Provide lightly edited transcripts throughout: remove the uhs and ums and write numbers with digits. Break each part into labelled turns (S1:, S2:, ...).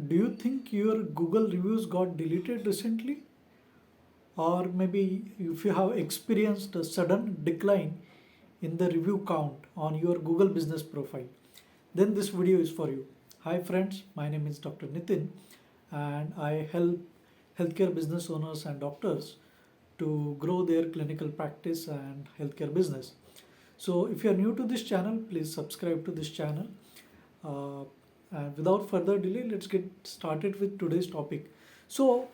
S1: Do you think your Google reviews got deleted recently? Or maybe if you have experienced a sudden decline in the review count on your Google business profile, then this video is for you. Hi friends, my name is Dr. Nitin and I help healthcare business owners and doctors to grow their clinical practice and healthcare business. So if you are new to this channel, please subscribe to this channel. Uh, and without further delay, let's get started with today's topic. So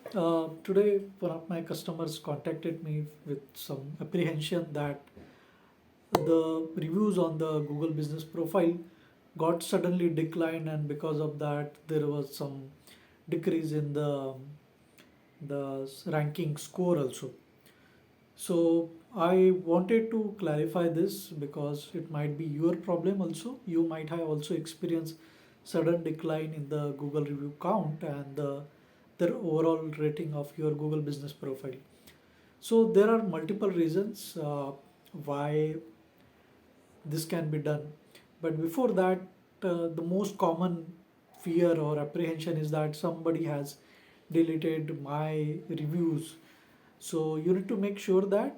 S1: today one of my customers contacted me with some apprehension that the reviews on the Google business profile got suddenly declined, and because of that there was some decrease in the ranking score also. So I wanted to clarify this because it might be your problem also. You might have also experienced sudden decline in the Google review count and the overall rating of your Google business profile. So there are multiple reasons why this can be done. But before that, the most common fear or apprehension is that somebody has deleted my reviews. So you need to make sure that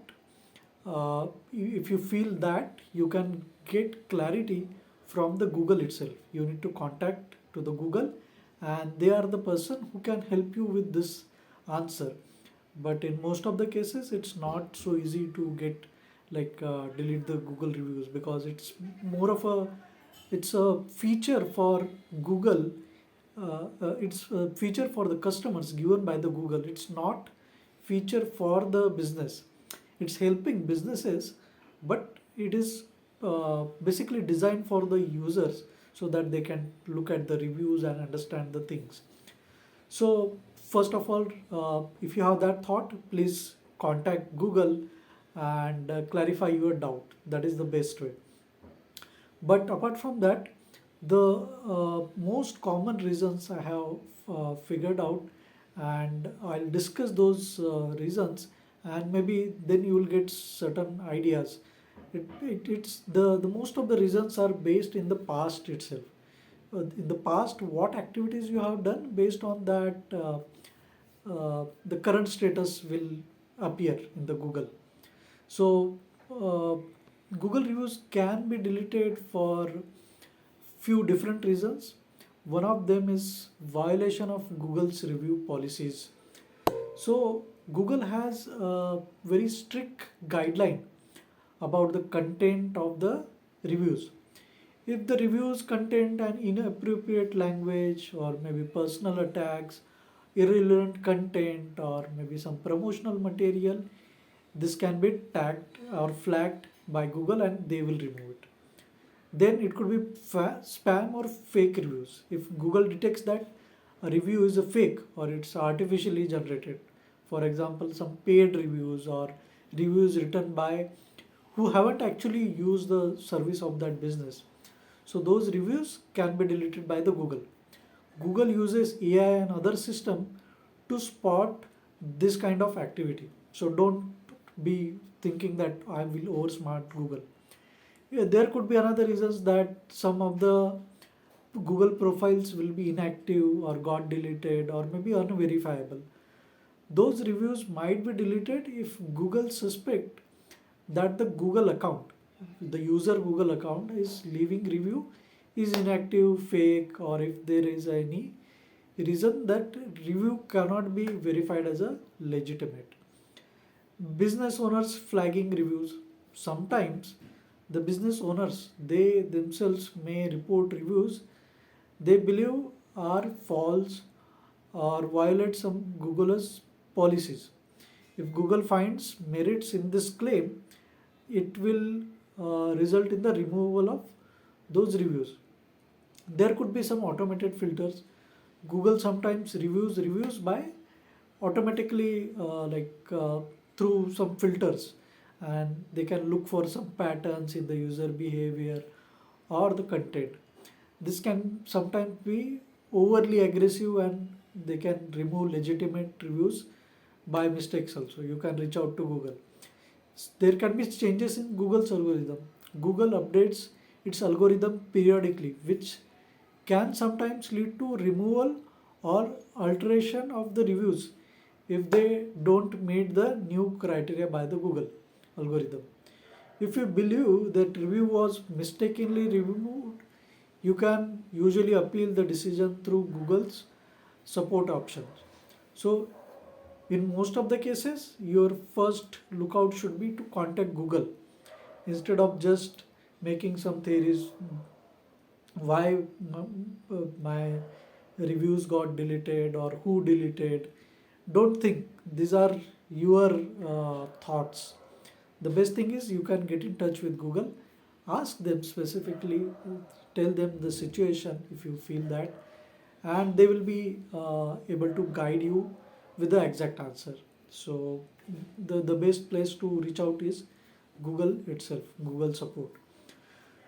S1: if you feel that, you can get clarity from the Google itself. You need to contact to the Google, and they are the person who can help you with this answer. But in most of the cases, it's not so easy to get delete the Google reviews, because more of a it's a feature for Google. It's a feature for the customers given by the Google. It's not feature for the business. It's helping businesses, but it is basically designed for the users so that they can look at the reviews and understand the things. So first of all, if you have that thought, please contact Google and clarify your doubt. That is the best way. But apart from that, the most common reasons I have figured out, and I'll discuss those reasons, and maybe then you will get certain ideas. It's the most of the reasons are based in the past itself. In the past, what activities you have done, based on that, the current status will appear in the Google. So uh, Google reviews can be deleted for few different reasons. One of them is violation of Google's review policies. So Google has a very strict guideline about the content of the reviews. If the reviews contain an inappropriate language, or maybe personal attacks, irrelevant content, or maybe some promotional material, this can be tagged or flagged by Google and they will remove it. Then it could be spam or fake reviews. If Google detects that a review is a fake or it's artificially generated, for example, some paid reviews or reviews written by who haven't actually used the service of that business, so those reviews can be deleted by the Google. Google uses AI and other system to spot this kind of activity. So don't be thinking that I will oversmart Google. Yeah, there could be another reasons that some of the Google profiles will be inactive or got deleted or maybe unverifiable. Those reviews might be deleted if Google suspect that the Google account, the user Google account is leaving review is inactive, fake, or if there is any reason that review cannot be verified as a legitimate. Business owners flagging reviews. Sometimes the business owners, they themselves may report reviews they believe are false or violate some Google's policies. If Google finds merits in this claim, it will result in the removal of those reviews. There could be some automated filters. Google sometimes reviews by automatically through some filters, and they can look for some patterns in the user behavior or the content. This can sometimes be overly aggressive, and they can remove legitimate reviews by mistakes also. You can reach out to Google. There can be changes in Google's algorithm. Google updates its algorithm periodically, which can sometimes lead to removal or alteration of the reviews if they don't meet the new criteria by the Google algorithm. If you believe that review was mistakenly removed, you can usually appeal the decision through Google's support options. So in most of the cases, your first lookout should be to contact Google instead of just making some theories why my reviews got deleted or who deleted. Don't think these are your thoughts. The best thing is you can get in touch with Google, ask them specifically, tell them the situation if you feel that, and they will be able to guide you with the exact answer. So the best place to reach out is Google itself, Google support.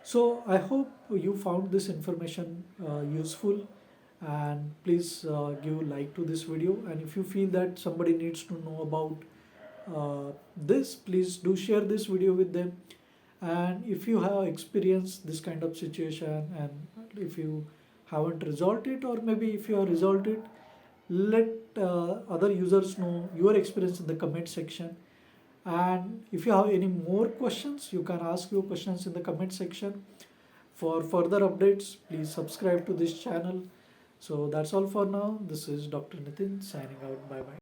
S1: So I hope you found this information useful, and please give like to this video, and if you feel that somebody needs to know about this, please do share this video with them. And if you have experienced this kind of situation, and if you haven't resolved it, or maybe if you have resolved it, let other users know your experience in the comment section. And if you have any more questions, you can ask your questions in the comment section. For further updates, please subscribe to this channel. So that's all for now. This is Dr. Nitin signing out. Bye bye.